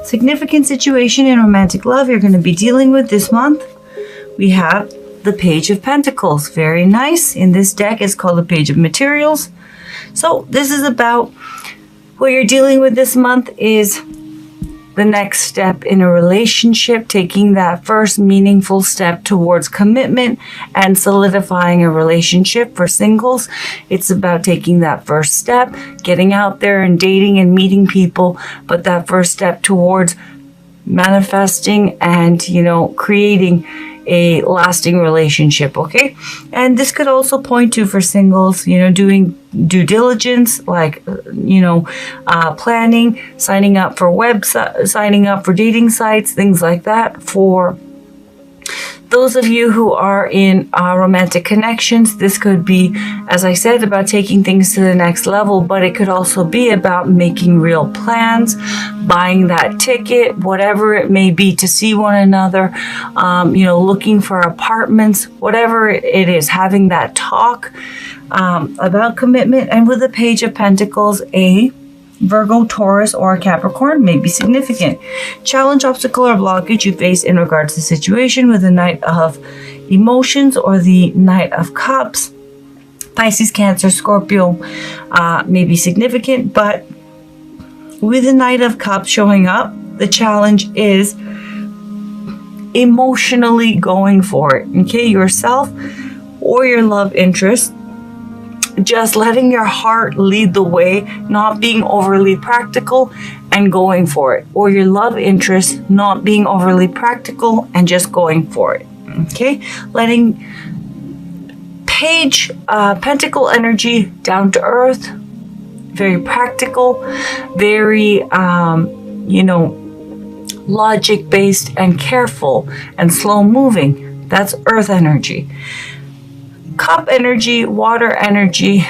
Significant situation in romantic love you're going to be dealing with this month. We have the Page of Pentacles. Very nice. In this deck, it's called the Page of Materials. So this is about what you're dealing with this month is the next step in a relationship, taking that first meaningful step towards commitment and solidifying a relationship. For singles, it's about taking that first step, getting out there and dating and meeting people, but that first step towards manifesting and, creating a lasting relationship, okay? And this could also point to, for singles, doing due diligence, like, planning, signing up for websites, signing up for dating sites, things like that. For those of you who are in romantic connections, this could be, as I said, about taking things to the next level, but it could also be about making real plans, buying that ticket, whatever it may be, to see one another, looking for apartments, whatever it is, having that talk about commitment. And with the Page of Pentacles, a Virgo, Taurus, or Capricorn may be significant. Challenge, obstacle, or blockage you face in regards to the situation with the Knight of Emotions or the Knight of Cups. Pisces, Cancer, Scorpio may be significant, but with the Knight of Cups showing up, the challenge is emotionally going for it, okay? Yourself or your love interest. Just letting your heart lead the way, not being overly practical and going for it. Or your love interest, not being overly practical and just going for it. Okay? Letting Page, Pentacle energy, down to earth, very practical, very, logic-based and careful and slow moving. That's earth energy. Cup energy, water energy,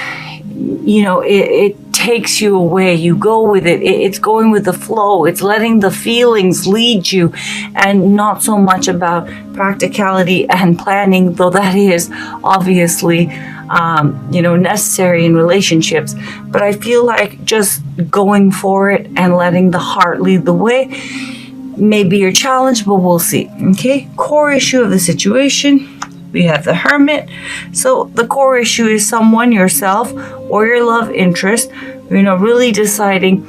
it takes you away. You go with it. It's going with the flow. It's letting the feelings lead you, and not so much about practicality and planning, though that is obviously, necessary in relationships. But I feel like just going for it and letting the heart lead the way may be your challenge, but we'll see. Okay, core issue of the situation. We have the Hermit. So the core issue is someone, yourself, or your love interest, really deciding.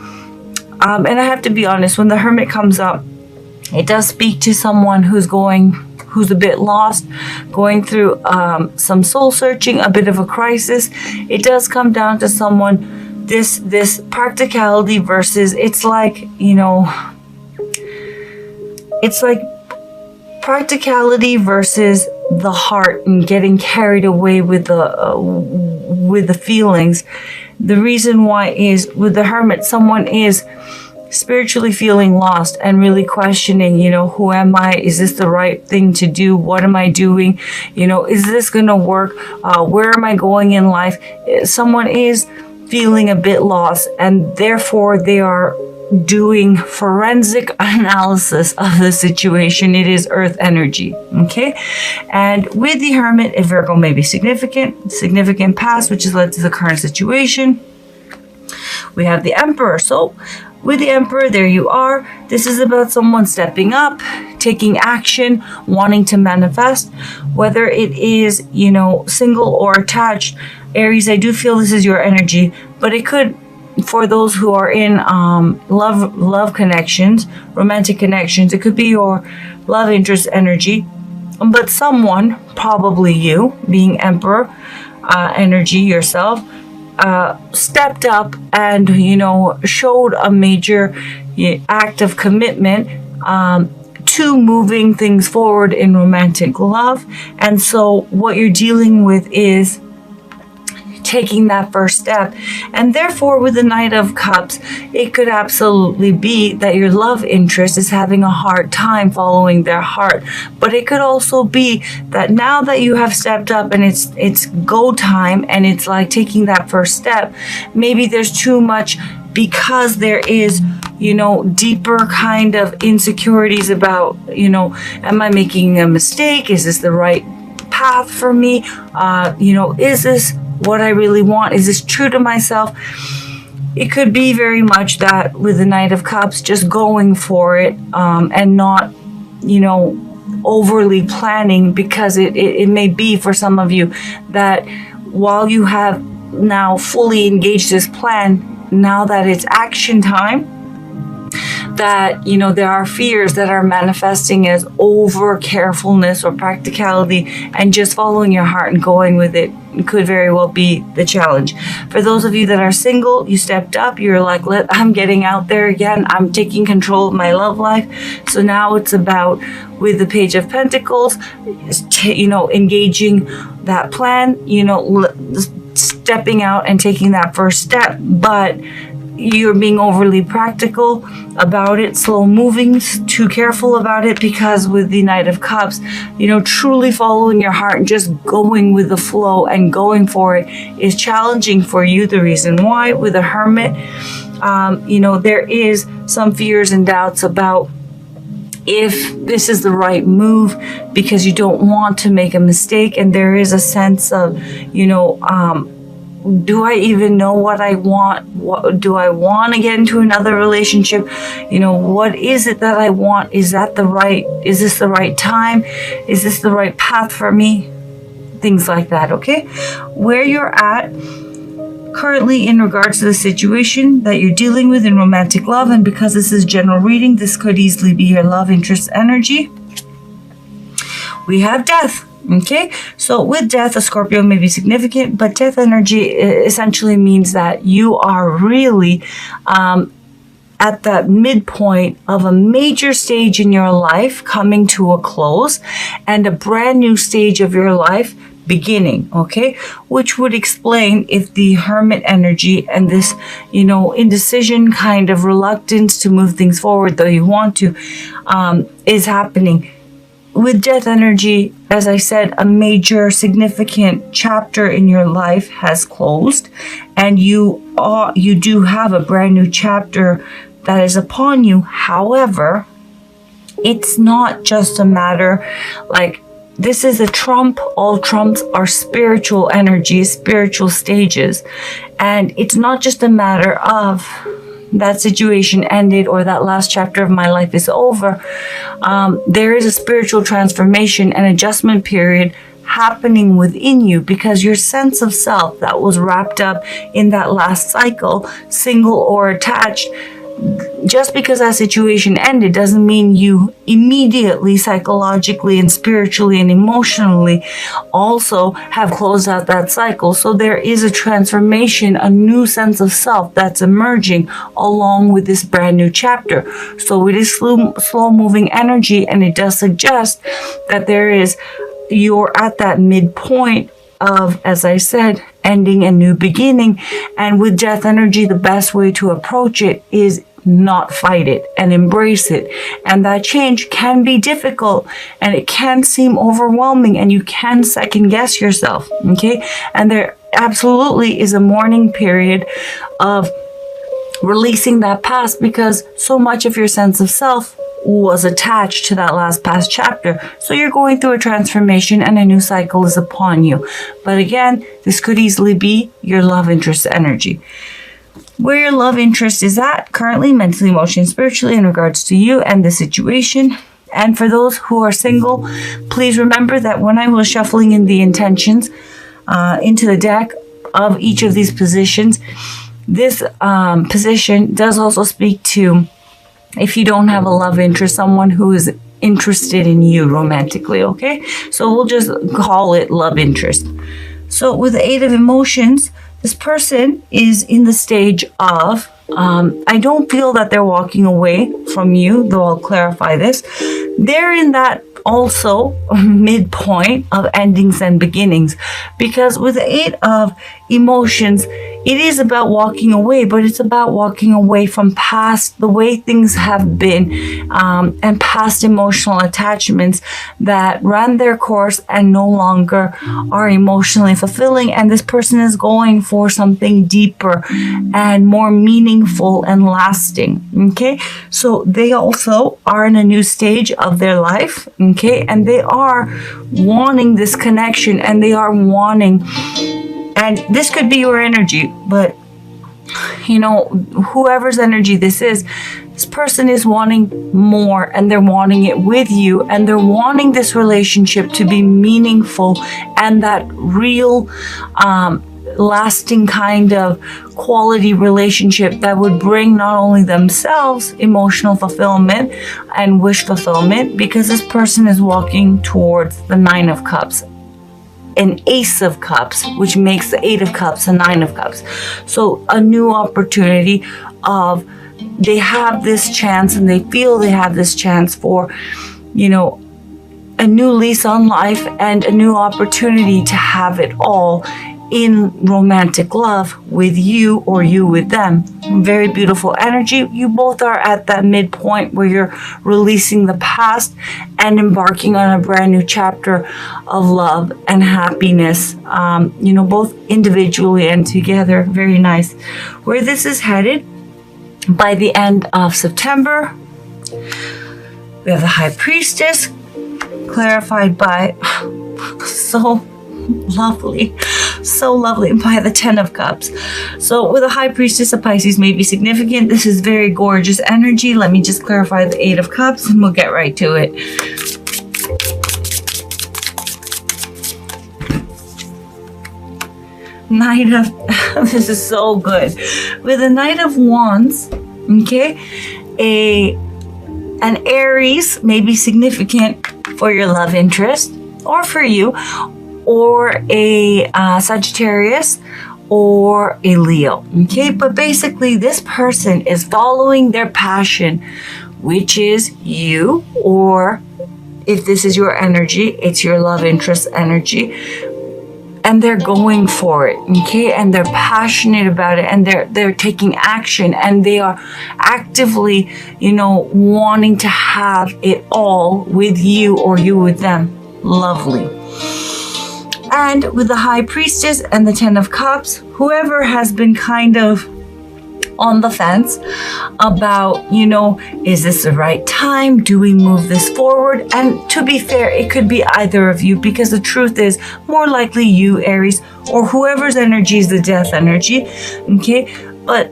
And I have to be honest, when the Hermit comes up, it does speak to someone who's a bit lost, going through some soul searching, a bit of a crisis. It does come down to someone, this practicality versus, it's like practicality versus the heart and getting carried away with the feelings. The reason why is with the Hermit, someone is spiritually feeling lost and really questioning, who am I? Is this the right thing to do? What am I doing? Is this going to work? Where am I going in life? Someone is feeling a bit lost, and therefore they are doing forensic analysis of the situation. It is earth energy, okay? And with the Hermit, a Virgo may be significant past, which has led to the current situation. We have the Emperor. So with the Emperor, there you are. This is about someone stepping up, taking action, wanting to manifest, whether it is, single or attached. Aries, I do feel this is your energy, but it could, for those who are in love connections, romantic connections, it could be your love interest energy, but someone, probably you, being Emperor energy yourself, stepped up and, showed a major act of commitment to moving things forward in romantic love. And so what you're dealing with is taking that first step. And therefore, with the Knight of Cups, it could absolutely be that your love interest is having a hard time following their heart. But it could also be that now that you have stepped up and it's go time, and it's like taking that first step, maybe there's too much, because there is, deeper kind of insecurities about, am I making a mistake? Is this the right path for me? Is this what I really want? Is this true to myself? it could be very much that with the Knight of Cups, just going for it and not, overly planning, because it may be for some of you that while you have now fully engaged this plan, now that it's action time, that there are fears that are manifesting as over carefulness or practicality, and just following your heart and going with it could very well be the challenge. For those of you that are single, you stepped up, you're like, I'm getting out there again, I'm taking control of my love life. So now it's about, with the Page of Pentacles, engaging that plan, stepping out and taking that first step, but you're being overly practical about it, slow moving, too careful about it, because with the Knight of Cups, truly following your heart and just going with the flow and going for it is challenging for you. The reason why, with the Hermit, there is some fears and doubts about if this is the right move, because you don't want to make a mistake, and there is a sense of, do I even know what I want? What do I want to get into another relationship? What is it that I want? Is this the right time? Is this the right path for me? Things like that, okay? Where you're at currently in regards to the situation that you're dealing with in romantic love, and because this is general reading, this could easily be your love interest energy. We have Death. Okay, so with Death, a Scorpio may be significant, but Death energy essentially means that you are really at the midpoint of a major stage in your life coming to a close, and a brand new stage of your life beginning, okay? Which would explain if the Hermit energy and this, indecision, kind of reluctance to move things forward, though you want to, is happening. With Death energy, as I said, a major significant chapter in your life has closed, and you do have a brand new chapter that is upon you. However, it's not just a matter like, this is a trump. All trumps are spiritual energies, spiritual stages, and it's not just a matter of that situation ended or that last chapter of my life is over. There is a spiritual transformation and adjustment period happening within you, because your sense of self that was wrapped up in that last cycle, single or attached, just because that situation ended doesn't mean you immediately psychologically and spiritually and emotionally also have closed out that cycle. So there is a transformation, a new sense of self that's emerging along with this brand new chapter. So it is slow moving energy, and it does suggest that you're at that midpoint of, as I said, ending and new beginning. And with Death energy, the best way to approach it is not fight it and embrace it. And that change can be difficult, and it can seem overwhelming, and you can second guess yourself, okay? And there absolutely is a mourning period of releasing that past, because so much of your sense of self was attached to that last past chapter. So you're going through a transformation, and a new cycle is upon you. But again, this could easily be your love interest energy. Where your love interest is at currently, mentally, emotionally, spiritually, in regards to you and the situation. And for those who are single, please remember that when I was shuffling in the intentions into the deck of each of these positions, this position does also speak to, if you don't have a love interest, someone who is interested in you romantically, okay? So we'll just call it love interest. So with the Eight of Emotions, this person is in the stage of, I don't feel that they're walking away from you, though I'll clarify this. They're in that also midpoint of endings and beginnings, because with the Eight of Emotions, it is about walking away, but it's about walking away from past, the way things have been, and past emotional attachments that ran their course and no longer are emotionally fulfilling. And this person is going for something deeper and more meaningful and lasting. Okay, so they also are in a new stage of their life. Okay, and they are wanting this connection, and they are wanting, and this could be your energy, but you know, whoever's energy this person is wanting more, and they're wanting it with you, and they're wanting this relationship to be meaningful and that real, lasting kind of quality relationship that would bring not only themselves emotional fulfillment and wish fulfillment, because this person is walking towards the Nine of Cups, an Ace of Cups, which makes the Eight of Cups a Nine of Cups. So a new opportunity of, they have this chance, and they feel they have this chance for, you know, a new lease on life and a new opportunity to have it all in romantic love with you, or you with them. Very beautiful energy. You both are at that midpoint where you're releasing the past and embarking on a brand new chapter of love and happiness, you know, both individually and together. Very nice. Where this is headed by the end of September, we have the High Priestess, clarified by so lovely by the Ten of Cups. So with a High Priestess, a Pisces may be significant. This is very gorgeous energy. Let me just clarify the Eight of Cups and we'll get right to it. Knight of this is so good. With the Knight of Wands, okay, an Aries may be significant for your love interest or for you, or a Sagittarius or a Leo, okay? But basically this person is following their passion, which is you, or if this is your energy, it's your love interest energy, and they're going for it, okay? And they're passionate about it, and they're taking action, and they are actively, you know, wanting to have it all with you, or you with them. Lovely. And with the High Priestess and the Ten of Cups, whoever has been kind of on the fence about, you know, is this the right time? Do we move this forward? And to be fair, it could be either of you, because the truth is more likely you, Aries, or whoever's energy is the death energy, okay? But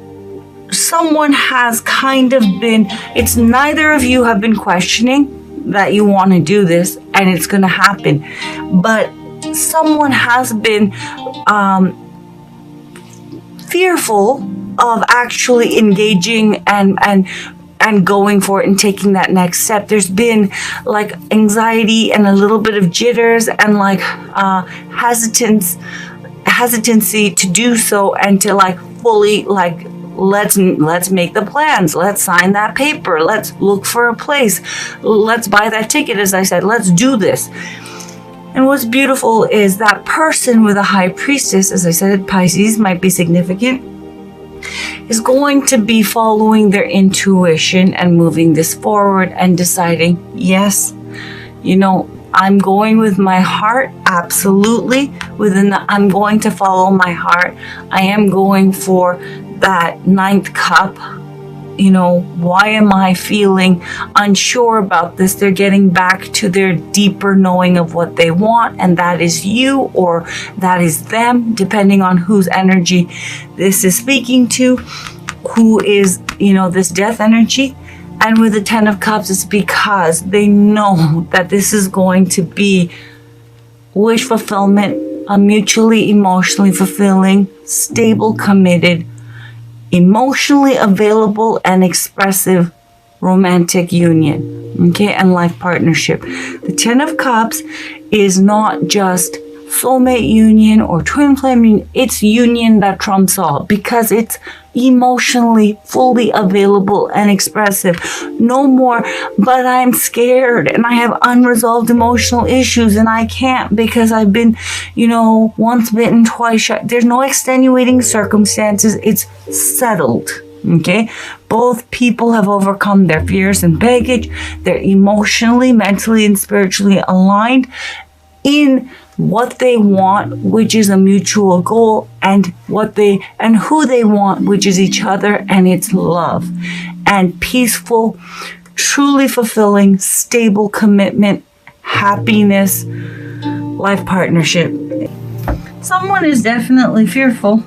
someone has kind of been, it's neither of you have been questioning that you want to do this and it's going to happen, but someone has been fearful of actually engaging and going for it and taking that next step. There's been like anxiety and a little bit of jitters and like hesitancy to do so, and to like fully like, let's make the plans, let's sign that paper, let's look for a place, let's buy that ticket, as I said, let's do this. And what's beautiful is that person with a High Priestess, as I said, Pisces might be significant, is going to be following their intuition and moving this forward and deciding, yes, you know, I'm going with my heart, absolutely. I'm going to follow my heart. I am going for that Ninth Cup. You know, why am I feeling unsure about this? They're getting back to their deeper knowing of what they want, and that is you, or that is them, depending on whose energy this is speaking to, who is, you know, this death energy. And with the Ten of Cups, it's because they know that this is going to be wish fulfillment, a mutually emotionally fulfilling, stable, committed, emotionally available and expressive romantic union, okay, and life partnership. The Ten of Cups is not just soulmate union or twin flame union, it's union that trumps all, because it's emotionally fully available and expressive. No more, but I'm scared and I have unresolved emotional issues and I can't because I've been, you know, once bitten, twice shy. There's no extenuating circumstances. It's settled. Okay, both people have overcome their fears and baggage. They're emotionally, mentally, and spiritually aligned in what they want, which is a mutual goal, and who they want, which is each other, and it's love and peaceful, truly fulfilling, stable commitment, happiness, life partnership. Someone is definitely fearful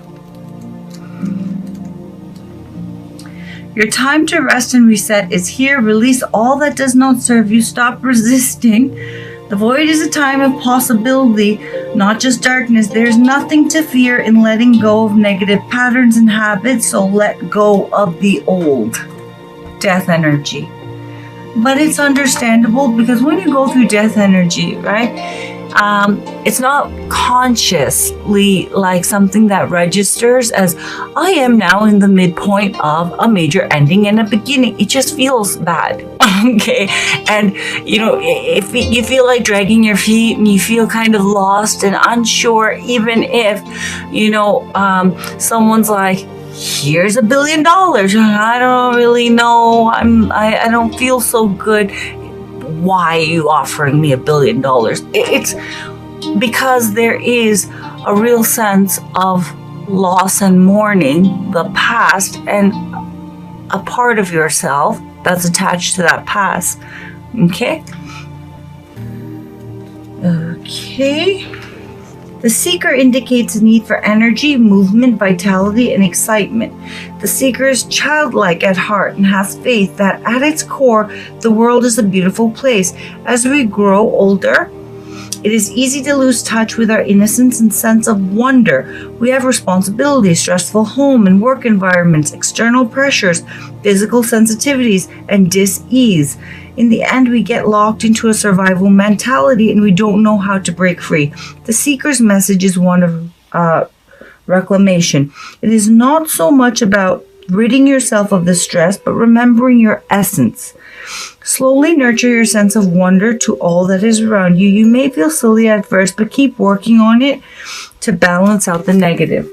Your time to rest and reset is here. Release all that does not serve you. Stop resisting. The void is a time of possibility, not just darkness. There's nothing to fear in letting go of negative patterns and habits, so let go of the old. Death energy. But it's understandable because when you go through death energy, right, it's not consciously like something that registers as I am now in the midpoint of a major ending and a beginning. It just feels bad. Okay. And, you know, if you feel like dragging your feet and you feel kind of lost and unsure, even if, you know, someone's like, here's $1 billion. I don't really know. I don't feel so good. Why are you offering me $1 billion? It's because there is a real sense of loss and mourning the past and a part of yourself that's attached to that past. Okay? Okay. The seeker indicates a need for energy, movement, vitality, and excitement. The seeker is childlike at heart and has faith that at its core, the world is a beautiful place. As we grow older, it is easy to lose touch with our innocence and sense of wonder. We have responsibilities, stressful home and work environments, external pressures, physical sensitivities, and dis-ease. In the end, we get locked into a survival mentality and we don't know how to break free. The seeker's message is one of reclamation. It is not so much about ridding yourself of the stress, but remembering your essence. Slowly nurture your sense of wonder to all that is around you. You may feel silly at first, but keep working on it to balance out the negative.